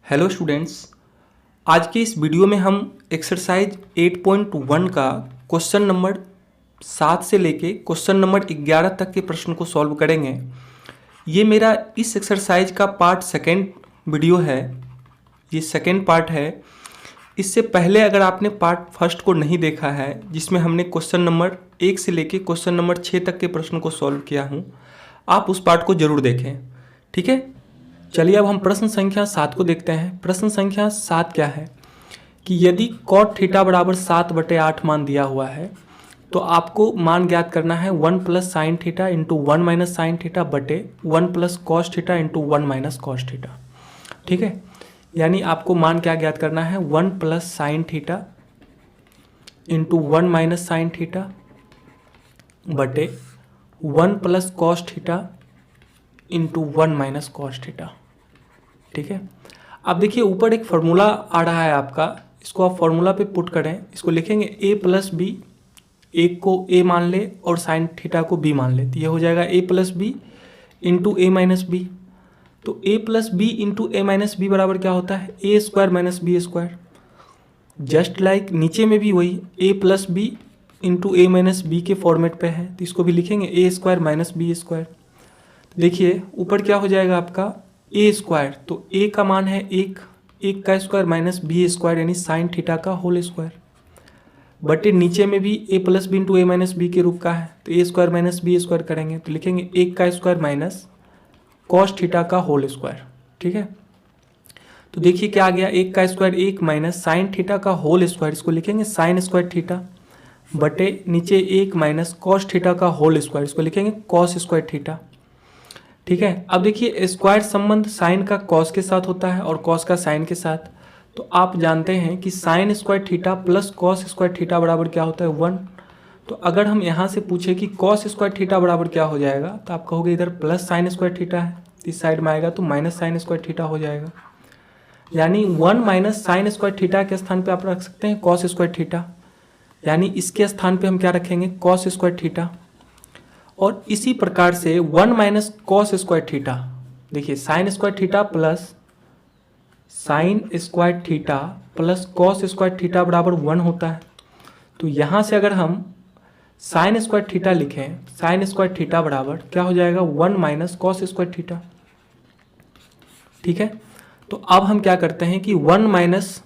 Hello students, आज के इस वीडियो में हम एक्सरसाइज 8.1 का क्वेश्चन नंबर 7 से लेके क्वेश्चन नंबर 11 तक के प्रश्न को सॉल्व करेंगे। ये मेरा इस एक्सरसाइज का पार्ट सेकेंड वीडियो है, ये सेकेंड पार्ट है। इससे पहले अगर आपने पार्ट फर्स्ट को नहीं देखा है, जिसमें हमने क्वेश्चन नंबर 1 से लेके क्वेश्चन नंबर 6 तक के प्रश्न को सॉल्व किया हूँ, आप उस पार्ट को ज़रूर देखें। ठीक है, चलिए अब हम प्रश्न संख्या 7 को देखते हैं। प्रश्न संख्या 7 क्या है कि यदि कॉट थीटा बराबर 7/8 मान दिया हुआ है तो आपको मान ज्ञात करना है 1 plus sine theta into 1 minus sine theta बटे 1 plus cos theta into 1 minus cos theta. ठीक है, यानी आपको मान क्या ज्ञात करना है 1 plus sine theta into 1 minus sine theta बटे 1 plus cos theta into 1 minus cos theta. ठीक है, अब देखिए ऊपर एक फार्मूला आ रहा है आपका, इसको आप फार्मूला पे पुट करें। इसको लिखेंगे a प्लस बी, एक को a मान ले और साइन थीटा को b मान ले, तो ये हो जाएगा a plus b into a minus b. तो a plus b into a minus b बराबर क्या होता है a square minus b square. Just like नीचे में भी वही a plus b into a minus b के फॉर्मेट पे है, तो इसको भी लिखेंगे a square minus b square. देखिए ऊपर क्या हो जाएगा आपका ए स्क्वायर, तो ए का मान है एक का स्क्वायर माइनस बी स्क्वायर यानी साइन थीटा का होल स्क्वायर बटे नीचे में भी ए plus b into a minus b के रूप का है, तो ए स्क्वायर माइनस बी स्क्वायर करेंगे तो लिखेंगे एक का स्क्वायर माइनस कॉस थीटा का होल स्क्वायर। ठीक है, तो देखिए क्या आ गया, एक का स्क्वायर एक माइनस साइन थीटा का होल स्क्वायर, इसको लिखेंगे साइन स्क्वायर थीटा बटे नीचे एक माइनस कॉस थीटा का होल स्क्वायर, इसको लिखेंगे कॉस स्क्वायर थीटा। ठीक है, अब देखिए स्क्वायर संबंध साइन का कॉस के साथ होता है और कॉस का साइन के साथ, तो आप जानते हैं कि sine square theta plus cos square theta बराबर क्या होता है 1। तो अगर हम यहाँ से पूछे कि कॉस स्क्वायर थीटा बराबर क्या हो जाएगा, तो आप कहोगे इधर प्लस साइन स्क्वायर थीटा है, इस साइड में आएगा तो माइनस साइन स्क्वायर थीटा हो जाएगा। यानी 1 माइनस साइन स्क्वायर थीटा के स्थान पर आप रख सकते हैं कॉस स्क्वायर थीटा, यानी इसके स्थान पर हम क्या रखेंगे कॉस स्क्वायर थीटा। और इसी प्रकार से 1 माइनस कॉस स्क्वायर थीटा, देखिए sine square theta plus sine square theta plus cos square theta बराबर 1 होता है। तो यहाँ से अगर हम साइन स्क्वायर थीटा लिखें, साइन स्क्वायर थीटा बराबर क्या हो जाएगा 1 माइनस कॉस स्क्वायर थीटा। ठीक है, तो अब हम क्या करते हैं कि 1 माइनस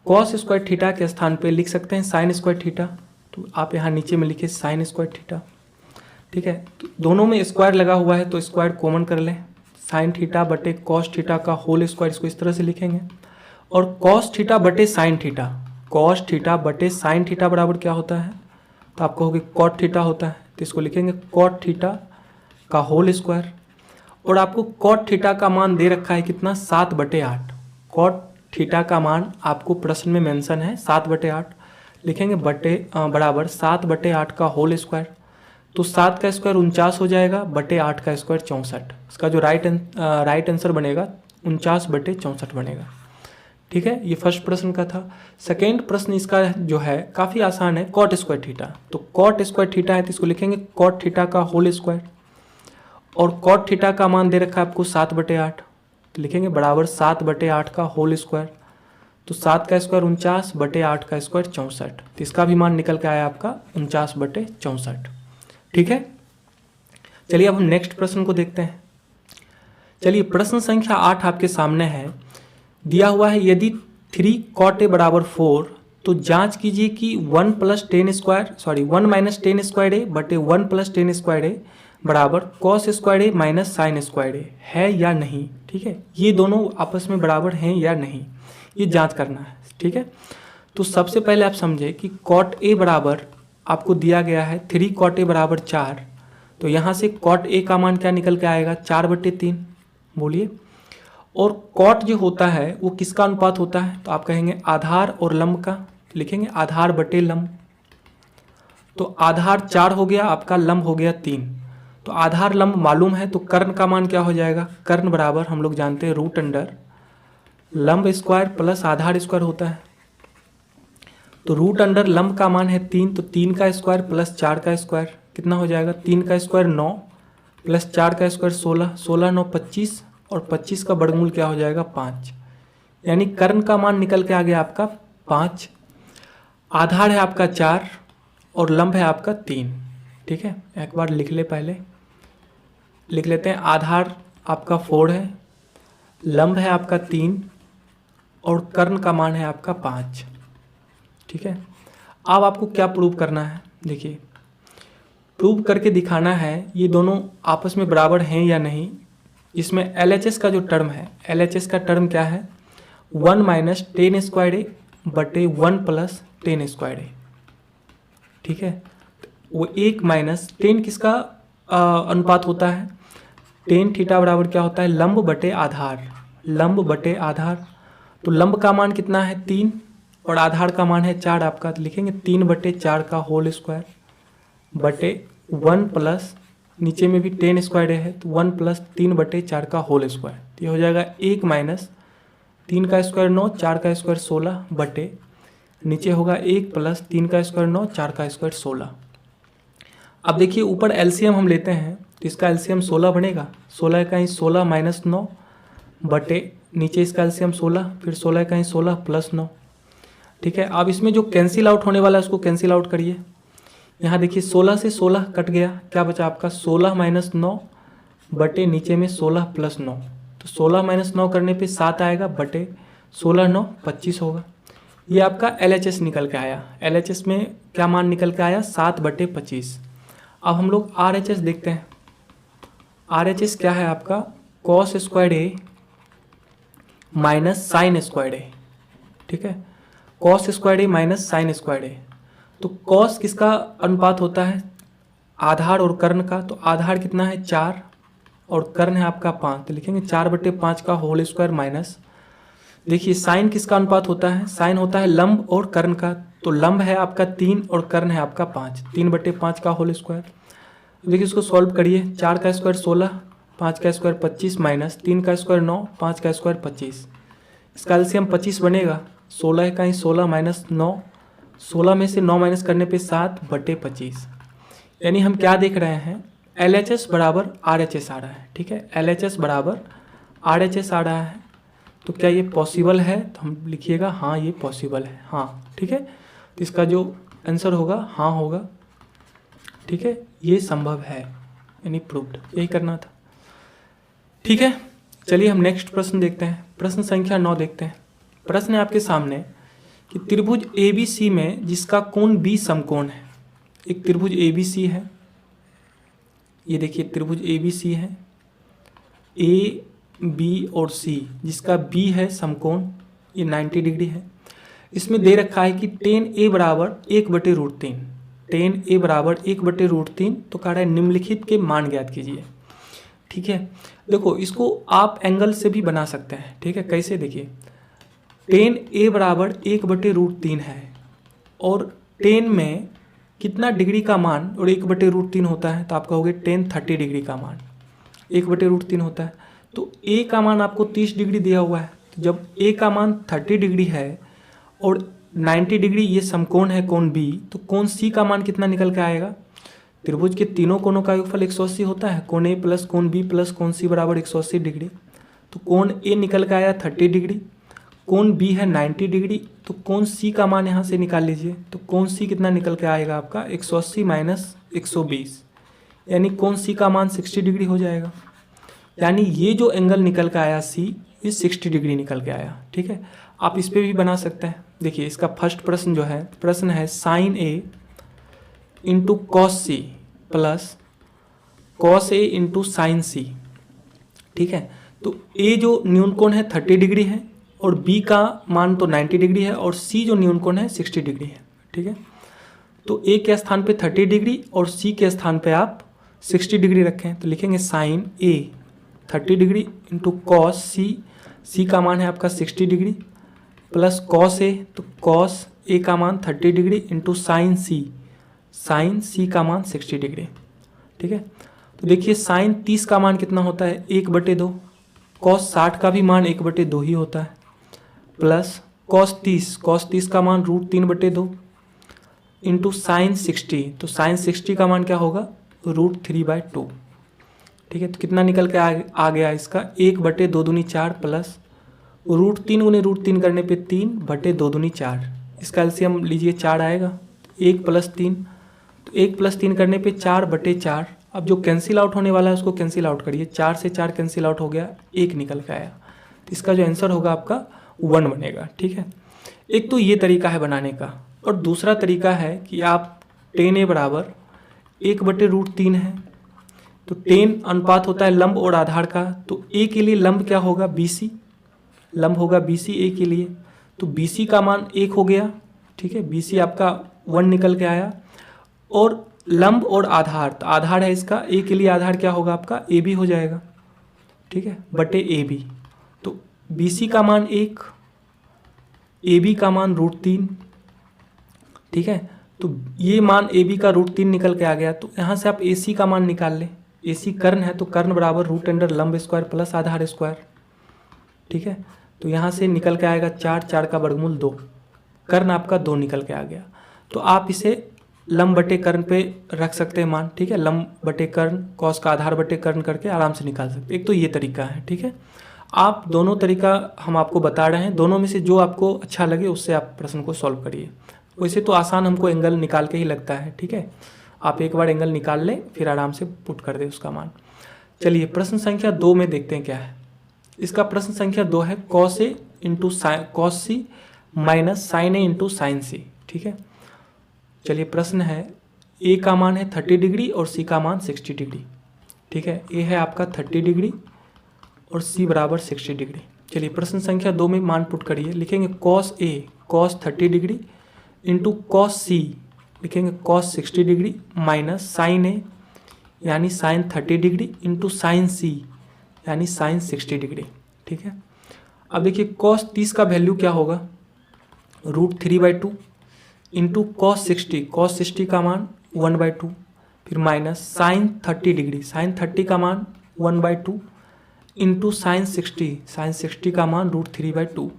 कॉस स्क्वायर थीटा के स्थान पे लिख सकते हैं साइन स्क्वायर थीटा, तो आप यहाँ नीचे में लिखिए साइन स्क्वायर थीटा। ठीक है, तो दोनों में स्क्वायर लगा हुआ है तो स्क्वायर कॉमन कर लें, साइन थीटा बटे कॉस थीटा का होल स्क्वायर, इसको इस तरह से लिखेंगे। और कॉस थीटा बटे साइन थीटा, कॉस थीटा बटे साइन थीटा बराबर क्या होता है, तो आप कहोगे कॉट थीटा होता है, तो इसको लिखेंगे कॉट थीटा का होल स्क्वायर। और आपको कॉट थीटा का मान दे रखा है कितना 7/8, कॉट थीटा का मान आपको प्रश्न में मेंशन है 7/8, लिखेंगे बटे बराबर 7/8 का होल स्क्वायर। तो 7 का स्क्वायर 49 हो जाएगा बटे 8 का स्क्वायर 64। इसका जो राइट आंसर बनेगा 49/64 बनेगा। ठीक है, ये फर्स्ट प्रश्न का था। सेकेंड प्रश्न इसका जो है काफ़ी आसान है, कॉट स्क्वायर थीटा। तो कॉट स्क्वायर थीटा है तो इसको लिखेंगे कॉट थीटा का होल स्क्वायर। और कॉट थीटा का मान दे रखा है आपको 7/8, तो लिखेंगे बराबर 7/8 का होल स्क्वायर। तो 7 का स्क्वायर 49 बटे 8 का स्क्वायर 64, तो इसका भी मान निकल के आया आपका 49/64। ठीक है, चलिए अब हम नेक्स्ट प्रश्न को देखते हैं। चलिए प्रश्न संख्या 8 आपके सामने है, दिया हुआ है यदि 3 cot a बराबर 4 तो जांच कीजिए कि 1 माइनस टेन स्क्वायर ए बटे 1 प्लस टेन स्क्वायर ए बराबर कॉस स्क्वायर ए माइनस साइन स्क्वायर ए है या नहीं। ठीक है, ये दोनों आपस में बराबर हैं या नहीं, ये जांच करना है। ठीक है, तो सबसे पहले आप समझे कि cot a बराबर आपको दिया गया है 3 cot a बराबर 4, तो यहाँ से cot a का मान क्या निकल के आएगा 4/3, बोलिए। और cot जो होता है वो किसका अनुपात होता है, तो आप कहेंगे आधार और लंब का, लिखेंगे आधार बटे लंब। तो आधार 4 हो गया आपका, लंब हो गया 3, तो आधार लंब मालूम है, तो कर्ण का मान क्या हो जाएगा, कर्ण बराबर हम लोग जानते हैं √अंडर लंब स्क्वायर प्लस आधार स्क्वायर होता है। तो √अंडर लंब का मान है 3, तो 3 का स्क्वायर प्लस 4 का स्क्वायर कितना हो जाएगा, 3 का स्क्वायर 9 प्लस 4 का स्क्वायर 16, 16 9 25 और 25 का वर्गमूल क्या हो जाएगा 5। यानी कर्ण का मान निकल के आ गया आपका 5, आधार है आपका 4 और लंब है आपका 3। ठीक है, एक बार लिख ले, पहले लिख लेते हैं। आधार आपका 4 है, लंब है आपका 3 और कर्ण का मान है आपका 5। ठीक है, अब आपको क्या प्रूव करना है, देखिए प्रूव करके दिखाना है ये दोनों आपस में बराबर हैं या नहीं। इसमें LHS का जो टर्म है, LHS का टर्म क्या है, 1 माइनस 10 स्क्वायर ए बटे 1 प्लस 10 स्क्वायर ए। ठीक है, वो 1 माइनस 10 किसका अनुपात होता है, टेन थीटा बराबर क्या होता है, लंब बटे आधार, लंब बटे आधार। तो लंब का मान कितना है 3 और आधार का मान है 4 आपका, तो लिखेंगे 3 बटे 4 का होल स्क्वायर बटे 1 प्लस, नीचे में भी 10 स्क्वायर है तो 1 प्लस 3 बटे 4 का होल स्क्वायर। तो ये हो जाएगा 1 माइनस 3 का स्क्वायर 9, 4 का स्क्वायर 16 बटे, नीचे होगा 1 प्लस 3 का स्क्वायर 9, 4 का स्क्वायर 16। अब देखिए ऊपर एलसीएम हम लेते हैं तो इसका एलसीएम 16 बनेगा, 16 का ही 16 माइनस 9 बटे नीचे इसका एलसीएम 16, फिर 16 का ही 16 प्लस 9। ठीक है, अब इसमें जो कैंसिल आउट होने वाला है उसको कैंसिल आउट करिए। यहाँ देखिए 16 से 16 कट गया, क्या बचा आपका 16 माइनस 9 बटे नीचे में 16 प्लस 9। तो 16 माइनस 9 करने पे 7 आएगा बटे 16 9 25 होगा। ये आपका LHS निकल के आया। LHS में क्या मान निकल के आया, 7 बटे 25। अब हम लोग RHS देखते हैं। RHS क्या है आपका, कॉस स्क्वायर ए माइनस साइन स्क्वायर ए। ठीक है, कॉस स्क्वायर ए माइनस साइन स्क्वायर ए। तो कॉस किसका अनुपात होता है, आधार और कर्ण का। तो आधार कितना है 4 और कर्ण है आपका 5, तो लिखेंगे 4 बटे 5 का होल स्क्वायर माइनस, देखिए साइन किसका अनुपात होता है, साइन होता है लंब और कर्ण का। तो लंब है आपका 3 और कर्ण है आपका 5, 3 बटे 5 का होल स्क्वायर। देखिए इसको सॉल्व करिए, 4 का स्क्वायर 16, 5 का स्क्वायर 25 माइनस 3 का स्क्वायर 9, 5 का स्क्वायर 25। इसका एलसीएम 25 बनेगा, 16 का ही 16 माइनस 9, 16 में से 9 माइनस करने पे 7 बटे 25। यानी हम क्या देख रहे हैं, LHS बराबर RHS आ रहा है। ठीक है, LHS बराबर RHS आ रहा है। तो क्या ये पॉसिबल है, तो हम लिखिएगा हाँ ये पॉसिबल है, हाँ। ठीक है, तो इसका जो आंसर होगा हाँ होगा। ठीक है, ये संभव है, यानी प्रूव्ड, यही करना था। ठीक है, चलिए हम नेक्स्ट प्रश्न देखते हैं। प्रश्न संख्या 9 देखते हैं। प्रश्न है आपके सामने कि त्रिभुज ABC में जिसका कोण B समकोण है। एक त्रिभुज ABC है, ये देखिए त्रिभुज ABC है, A B और C, जिसका B है समकोण, ये 90 डिग्री है। इसमें दे रखा है कि tan A बराबर 1/√3, tan A बराबर 1/√3। तो कह रहा है निम्नलिखित के मान ज्ञात कीजिए। ठीक है, देखो इसको आप एंगल से भी बना सकते हैं। ठीक है, कैसे, देखिए tan A बराबर 1/√3 है और tan में कितना डिग्री का मान और 1/√3 होता है, तो आप कहोगे tan 30 डिग्री का मान 1/√3 होता है। तो A का मान आपको 30 डिग्री दिया हुआ है, तो जब A का मान 30 डिग्री है और 90 डिग्री ये समकोण है कोण B, तो कोण C का मान कितना निकल के आएगा। त्रिभुज के तीनों कोणों का योगफल 180 होता है, कोण A प्लस कोण B प्लस कोण C बराबर 180 डिग्री। तो कोण A निकल के आया 30 डिग्री, कोण B है 90 डिग्री, तो कोण C का मान यहाँ से निकाल लीजिए। तो कोण C कितना निकल के आएगा आपका 180 माइनस 120, यानी कोण C का मान 60 डिग्री हो जाएगा। यानी ये जो एंगल निकल के आया C, ये 60 डिग्री निकल के आया। ठीक है, आप इस पर भी बना सकते हैं। देखिए इसका फर्स्ट प्रश्न जो है, प्रश्न है sine A into cos C plus cos A into sine C। ठीक है, तो A जो न्यून कोण है 30 डिग्री है और B का मान तो 90 डिग्री है और C जो न्यून कोण है 60 डिग्री है। ठीक है, तो A के स्थान पे 30 डिग्री और C के स्थान पे आप 60 डिग्री रखें, तो लिखेंगे sine A 30 degree into cos C, C का मान है आपका 60 डिग्री प्लस कॉस A, तो कॉस A का मान 30 degree into sine C, sine C का मान 60 डिग्री। ठीक है, तो देखिए साइन 30 का मान कितना होता है 1/2, कॉस 60 का भी मान 1/2 ही होता है, प्लस कॉस 30 का मान √3/2 इंटू साइन 60, तो साइन 60 का मान क्या होगा √3/2। ठीक है, तो कितना निकल के आ गया इसका 1/2 दूनी 4 प्लस √3 गुने √3 करने पे 3 बटे 2 दूनी 4, इसका एलसीएम लीजिए 4 आएगा। 1 + 3, तो 1 + 3 करने पे 4 बटे 4। अब जो कैंसिल आउट होने वाला है उसको कैंसिल आउट करिए, 4 से 4 कैंसिल आउट हो गया, 1 निकल के आया। तो इसका जो आंसर होगा आपका 1 बनेगा। ठीक है, एक तो ये तरीका है बनाने का, और दूसरा तरीका है कि आप 10a बराबर 1 बटे √3 है, तो 10 अनुपात होता है लंब और आधार का, तो a के लिए लंब क्या होगा, BC, लंब होगा BC a के लिए, तो BC का मान 1 हो गया। ठीक है, BC आपका 1 निकल के आया। और लंब और आधार, तो आधार है इसका, a के लिए आधार क्या होगा आपका, AB हो जाएगा। ठीक है, बटे AB, तो BC का मान 1, AB का मान √3। ठीक है, तो ये मान AB का √3 निकल के आ गया। तो यहाँ से आप AC का मान निकाल लें, AC कर्ण है, तो कर्ण बराबर √ लंब स्क्वायर प्लस आधार स्क्वायर। ठीक है, तो यहाँ से निकल के आएगा 4, 4 का वर्गमूल 2, कर्ण आपका 2 निकल के आ गया। तो आप इसे लंब बटे कर्ण पे रख सकते हैं मान। ठीक है, लंब बटे कर्ण, कॉस का आधार बटे कर्ण करके आराम से निकाल सकते हैं। एक तो ये तरीका है। ठीक है, आप दोनों तरीका हम आपको बता रहे हैं, दोनों में से जो आपको अच्छा लगे उससे आप प्रश्न को सॉल्व करिए। वैसे तो आसान हमको एंगल निकाल के ही लगता है। ठीक है, आप एक बार एंगल निकाल लें, फिर आराम से पुट कर दें उसका मान। चलिए प्रश्न संख्या 2 में देखते हैं क्या है। इसका प्रश्न संख्या 2 है cos A into cos C minus sin A into sin C। ठीक है, चलिए प्रश्न है, A का मान है 30 डिग्री और C का मान 60 डिग्री। ठीक है, A है आपका 30 डिग्री और C बराबर 60 डिग्री। चलिए प्रश्न संख्या 2 में मान पुट करिए, लिखेंगे cos A cos 30 degree into cos C, लिखेंगे cos 60 degree minus sin A यानी sin 30 degree into sin C यानी sin 60 डिग्री। ठीक है, अब देखिए cos 30 का वैल्यू क्या होगा, √3/2 इंटू cos 60 का मान 1/2, फिर माइनस sin 30 डिग्री, sin 30 का मान 1/2 इंटू sin 60 का मान √3/2।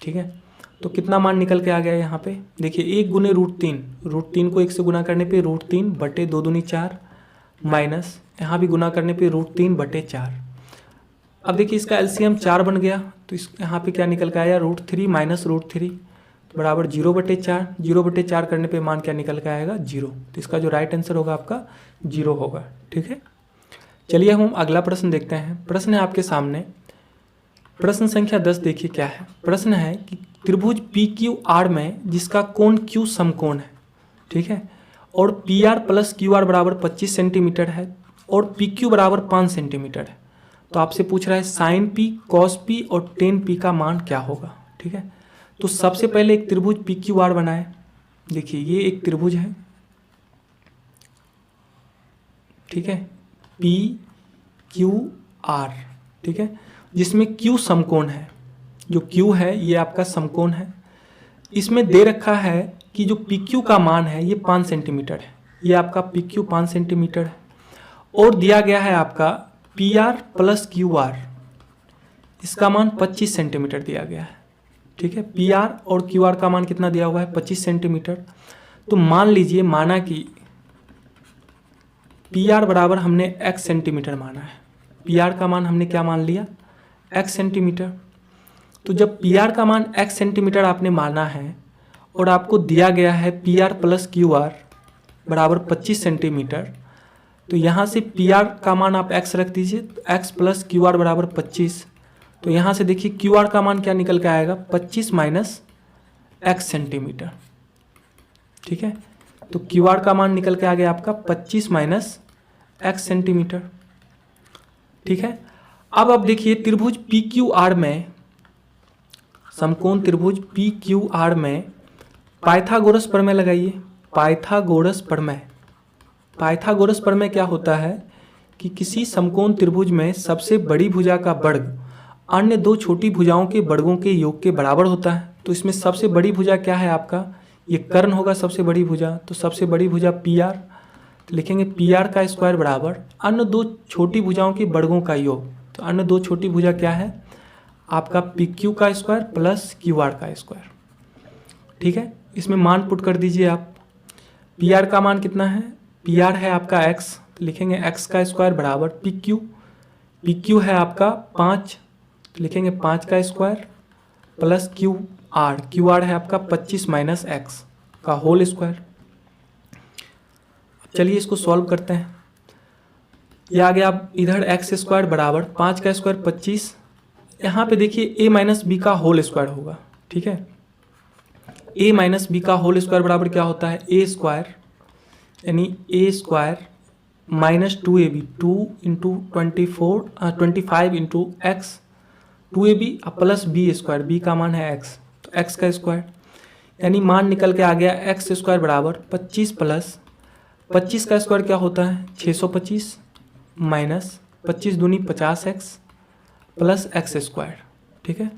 ठीक है, तो कितना मान निकल के आ गया यहाँ पे, देखिए 1 गुने √3 को 1 से गुना करने पे √3 बटे 2 दूनी 4 माइनस यहाँ भी गुना करने पे √3 बटे 4। अब देखिए इसका एलसीएम 4 बन गया, तो इस यहाँ पे क्या निकल के आया, √3 माइनस √3 बराबर 0/4। 0/4 करने पे मान क्या निकल के आएगा, 0। तो इसका जो राइट आंसर होगा आपका 0 होगा। ठीक है, चलिए हम अगला प्रश्न देखते हैं। प्रश्न है आपके सामने, प्रश्न संख्या 10 देखिए क्या है। प्रश्न है कि त्रिभुज PQR में जिसका कोण Q समकोण है। ठीक है, और PR + QR बराबर 25 सेंटीमीटर है और PQ बराबर 5 सेंटीमीटर है। तो आपसे पूछ रहा है sin P, cos P और tan P का मान क्या होगा। ठीक है, तो सबसे पहले एक त्रिभुज PQR बनाए। देखिए ये एक त्रिभुज है। ठीक है, PQR। ठीक है, जिसमें Q समकोण है, जो Q है ये आपका समकोण है। इसमें दे रखा है कि जो PQ का मान है ये 5 सेंटीमीटर है, ये आपका PQ 5 सेंटीमीटर है, और दिया गया है आपका PR + QR, इसका मान 25 सेंटीमीटर दिया गया है। ठीक है, PR और QR का मान कितना दिया हुआ है, 25 सेंटीमीटर। तो मान लीजिए, माना कि PR बराबर हमने x सेंटीमीटर माना है, PR का मान हमने क्या मान लिया, x सेंटीमीटर। तो जब PR का मान x सेंटीमीटर आपने माना है और आपको दिया गया है PR + QR बराबर 25 सेंटीमीटर, तो यहाँ से PR का मान आप x रख दीजिए, तो x + QR बराबर 25। तो यहाँ से देखिए QR का मान क्या निकल के आएगा, 25 माइनस x सेंटीमीटर। ठीक है, तो QR का मान निकल के आ गया आपका 25 माइनस x सेंटीमीटर। ठीक है, अब आप देखिए त्रिभुज PQR में, समकोण त्रिभुज PQR में पाइथागोरस प्रमेय लगाइए। पाइथागोरस प्रमेय, पाइथागोरस प्रमेय क्या होता है कि किसी समकोण त्रिभुज में सबसे बड़ी भुजा का वर्ग अन्य दो छोटी भुजाओं के वर्गों के योग के बराबर होता है। तो इसमें सबसे बड़ी भुजा क्या है आपका, ये कर्ण होगा सबसे बड़ी भुजा। तो सबसे बड़ी भुजा PR, तो लिखेंगे PR का स्क्वायर बराबर अन्य दो छोटी भुजाओं के वर्गों का योग। तो अन्य दो छोटी भुजा क्या है आपका, PQ का स्क्वायर प्लस QR का स्क्वायर। ठीक है, इसमें मान पुट कर दीजिए आप। PR का मान कितना है, PR है आपका x, तो लिखेंगे x का स्क्वायर बराबर PQ है आपका 5, तो लिखेंगे 5 का स्क्वायर प्लस क्यू आर है आपका 25 माइनस एक्स का होल स्क्वायर। चलिए इसको सॉल्व करते हैं। ये आ गया अब इधर एक्स स्क्वायर बराबर 5 का स्क्वायर 25, यहाँ पे देखिए ए माइनस बी का होल स्क्वायर होगा, ठीक है। ए माइनस बी का होल स्क्वायर बराबर क्या होता है, ए स्क्वायर, यानी a square minus 2ab, 2 into 25 into x, 2ab plus b square, b का मान है एक्स तो एक्स का स्क्वायर, यानी मान निकल के आ गया एक्स स्क्वायर बराबर 25 प्लस 25 का स्क्वायर क्या होता है 625 माइनस 25 दूनी 50x प्लस एक्स स्क्वायर, ठीक है।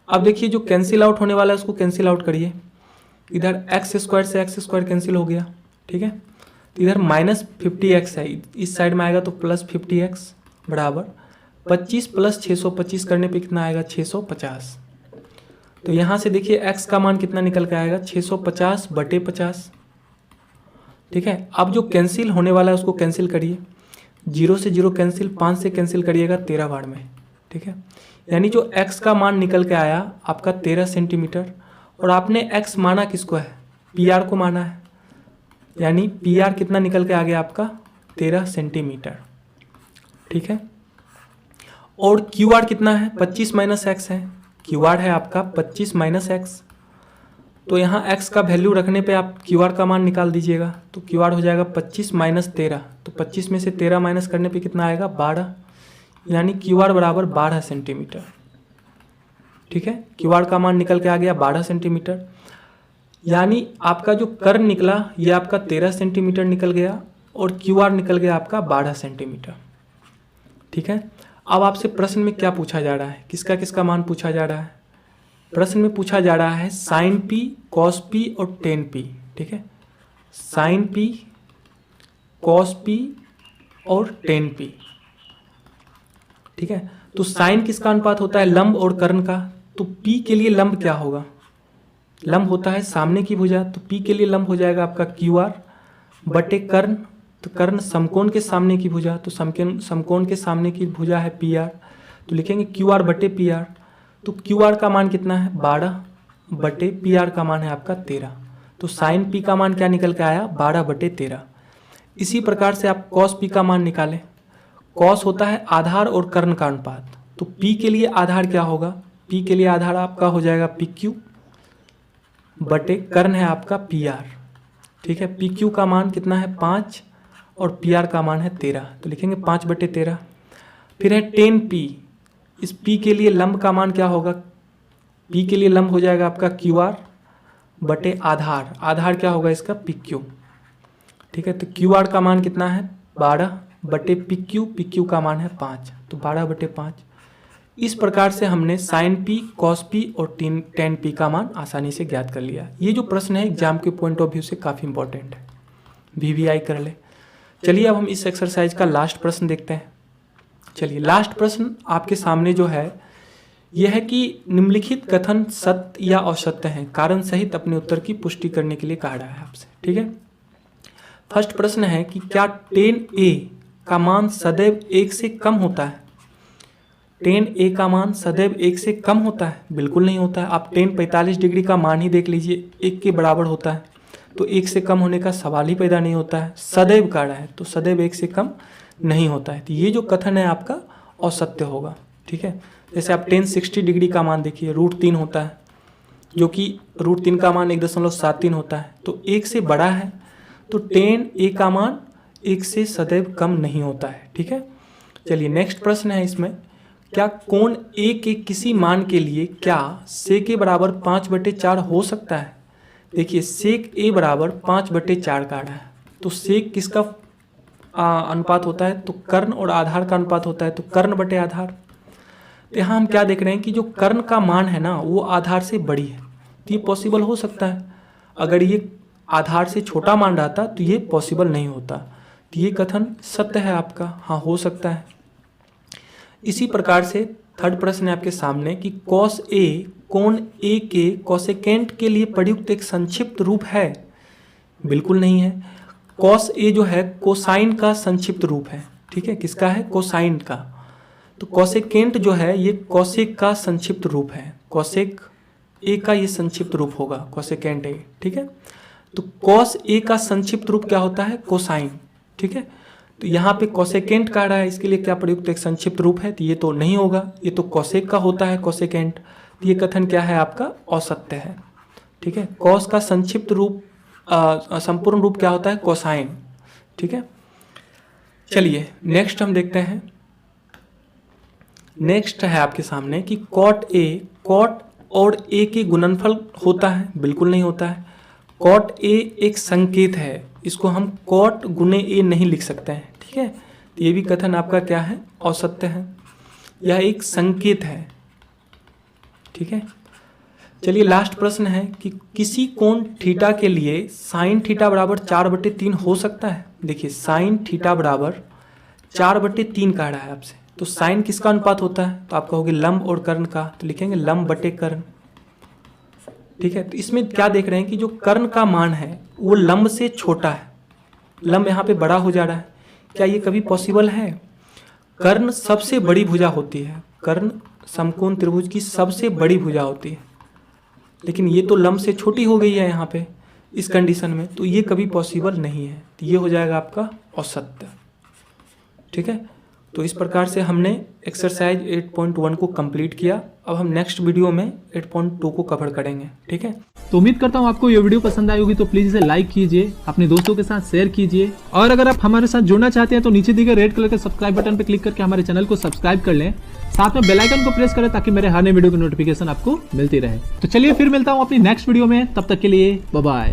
अब देखिए जो कैंसिल आउट होने वाला है उसको कैंसिल आउट करिए, इधर एक्स स्क्वायर से एक्स स्क्वायर कैंसिल हो गया, ठीक है। तो इधर माइनस 50x है, इस साइड में आएगा तो प्लस 50x बराबर 25 प्लस 625 करने पे कितना आएगा 650। तो यहाँ से देखिए x का मान कितना निकल के आएगा 650 बटे 50, ठीक है। अब जो कैंसिल होने वाला है उसको कैंसिल करिए, 0 से 0 कैंसिल, 5 से कैंसिल करिएगा 13 बार में, ठीक है। यानी जो x का मान निकल के आया आपका 13 सेंटीमीटर, और आपने x माना किसको है, PR को माना है, यानी PR कितना निकल के आ गया आपका 13 सेंटीमीटर, ठीक है। और QR कितना है 25 माइनस एक्स है, QR है आपका 25 माइनस एक्स, तो यहाँ x का वैल्यू रखने पे आप QR का मान निकाल दीजिएगा, तो QR हो जाएगा 25 माइनस 13, तो 25 में से 13 माइनस करने पे कितना आएगा 12, यानी QR बराबर 12 सेंटीमीटर, ठीक है। QR का मान निकल के आ गया 12 सेंटीमीटर, यानी आपका जो कर्ण निकला ये आपका 13 सेंटीमीटर निकल गया और QR निकल गया आपका 12 सेंटीमीटर, ठीक है। अब आपसे प्रश्न में क्या पूछा जा रहा है, किसका किसका मान पूछा जा रहा है, प्रश्न में पूछा जा रहा है साइन P, कॉस P और टेन P, ठीक है। साइन P, कॉस P और टेन P, ठीक है। तो साइन किसका अनुपात होता है, लंब और कर्ण का, तो P के लिए लंब क्या होगा, लंब होता है सामने की भुजा, तो P के लिए लंब हो जाएगा आपका QR बटे कर्ण, तो कर्ण समकोण के सामने की भुजा, तो समकोण के सामने की भुजा है PR, तो लिखेंगे QR बटे PR, तो QR का मान कितना है 12 बटे PR का मान है आपका 13, तो साइन P का मान क्या निकल के आया 12 बटे 13। इसी प्रकार से आप कॉस P का मान निकालें, कॉस होता है आधार और कर्ण का अनुपात, तो P के लिए आधार क्या होगा, P के लिए आधार आपका हो जाएगा PQ बटे कर्ण है आपका PR, ठीक है। PQ का मान कितना है 5 और PR का मान है 13, तो लिखेंगे 5 बटे 13। फिर है टेन P, इस P के लिए लंब का मान क्या होगा, P के लिए लंब हो जाएगा आपका QR बटे आधार, आधार क्या होगा इसका PQ, ठीक है। तो QR का मान कितना है 12 बटे PQ का मान है 5, तो 12 बटे 5। इस प्रकार से हमने साइन P, कॉस P और टेन P का मान आसानी से ज्ञात कर लिया। ये जो प्रश्न है एग्जाम के पॉइंट ऑफ व्यू से काफ़ी इंपॉर्टेंट है, VVI कर ले। चलिए अब हम इस एक्सरसाइज का लास्ट प्रश्न देखते हैं। चलिए लास्ट प्रश्न आपके सामने जो है यह है कि निम्नलिखित कथन सत्य या असत्य हैं, कारण सहित अपने उत्तर की पुष्टि करने के लिए कहा रहा है आपसे, ठीक है। फर्स्ट प्रश्न है कि क्या टेन A का मान सदैव 1 से कम होता है, टेन A का मान सदैव 1 से कम होता है, बिल्कुल नहीं होता है। आप टेन 45 डिग्री का मान ही देख लीजिए, 1 के बराबर होता है, तो 1 से कम होने का सवाल ही पैदा नहीं होता है। सदैव कह रहा है तो सदैव 1 से कम नहीं होता है, तो ये जो कथन है आपका असत्य होगा, ठीक है। जैसे आप टेन 60 डिग्री का मान देखिए, √3 होता है, जो कि √3 का मान 1.73 होता है, तो 1 से बड़ा है, तो टेन A का मान 1 से सदैव कम नहीं होता है, ठीक है। चलिए नेक्स्ट प्रश्न है इसमें, क्या कोण A के किसी मान के लिए क्या sec A बराबर 5/4 हो सकता है। देखिए sec A बराबर 5/4 का रहा है, तो sec किसका अनुपात होता है, तो कर्ण और आधार का अनुपात होता है, तो कर्ण बटे आधार। तो यहाँ हम क्या देख रहे हैं कि जो कर्ण का मान है ना वो आधार से बड़ी है, तो ये पॉसिबल हो सकता है। अगर ये आधार से छोटा मान रहता तो ये पॉसिबल नहीं होता, तो ये कथन सत्य है आपका, हाँ हो सकता है। इसी प्रकार से थर्ड प्रश्न है आपके सामने कि cos A कोण A के कोसेकेंट के लिए प्रयुक्त एक संक्षिप्त रूप है, बिल्कुल नहीं है। cos A जो है कोसाइन का संक्षिप्त रूप है, ठीक है, किसका है, कोसाइन का। तो कोसेकेंट जो है ये कोसेक का संक्षिप्त रूप है, कोसेक ए का ये संक्षिप्त रूप होगा, कोसेकेंट ए। ठीक है, तो कॉस ए का संक्षिप्त रूप क्या होता है? कोसाइन। ठीक है, तो यहाँ पे कोसेकेंट कह रहा है, इसके लिए क्या प्रयुक्त एक संक्षिप्त रूप है? तो ये तो नहीं होगा, ये तो कोसेक का होता है कोसेकेंट। तो ये कथन क्या है आपका? असत्य है। ठीक है, कॉस का संक्षिप्त रूप संपूर्ण रूप क्या होता है? कोसाइन। ठीक है, चलिए नेक्स्ट हम देखते हैं। नेक्स्ट है आपके सामने कि कॉट ए, कॉट और ए के गुणनफल होता है? बिल्कुल नहीं होता है। कॉट ए एक संकेत है, इसको हम कॉट गुणे ए नहीं लिख सकते हैं। ठीक है, तो ये भी कथन आपका क्या है? असत्य है। यह एक संकेत है। ठीक है, चलिए लास्ट प्रश्न है कि किसी कोण थीटा के लिए साइन थीटा बराबर 4/3 हो सकता है? देखिए साइन थीटा बराबर 4/3 कह रहा है आपसे, तो साइन किसका अनुपात होता है? तो आप कहोगे लंब और कर्ण का, तो लिखेंगे लंब बटे कर्ण। ठीक है, तो इसमें क्या देख रहे हैं कि जो कर्ण का मान है वो लंब से छोटा है, लंब यहाँ पे बड़ा हो जा रहा है। क्या ये कभी पॉसिबल है? कर्ण सबसे बड़ी भुजा होती है, कर्ण समकोण त्रिभुज की सबसे बड़ी भुजा होती है, लेकिन ये तो लंब से छोटी हो गई है यहाँ पे इस कंडीशन में, तो ये कभी पॉसिबल नहीं है। तो ये हो जाएगा आपका असत्य। ठीक है, तो इस प्रकार से हमने एक्सरसाइज 8.1 को कंप्लीट किया। अब हम नेक्स्ट वीडियो में 8.2 को कवर करेंगे। ठीक है, तो उम्मीद करता हूँ आपको ये वीडियो पसंद आई होगी, तो प्लीज इसे लाइक कीजिए, अपने दोस्तों के साथ शेयर कीजिए, और अगर आप हमारे साथ जुड़ना चाहते हैं तो नीचे दिए गए रेड कलर के सब्सक्राइब बटन पर क्लिक करके हमारे चैनल को सब्सक्राइब कर लें, साथ में बेल आइकन को प्रेस करें ताकि मेरे हर नए वीडियो की नोटिफिकेशन आपको मिलती रहे। तो चलिए फिर मिलता हूँ अपनी नेक्स्ट वीडियो में, तब तक के लिए बाय बाय।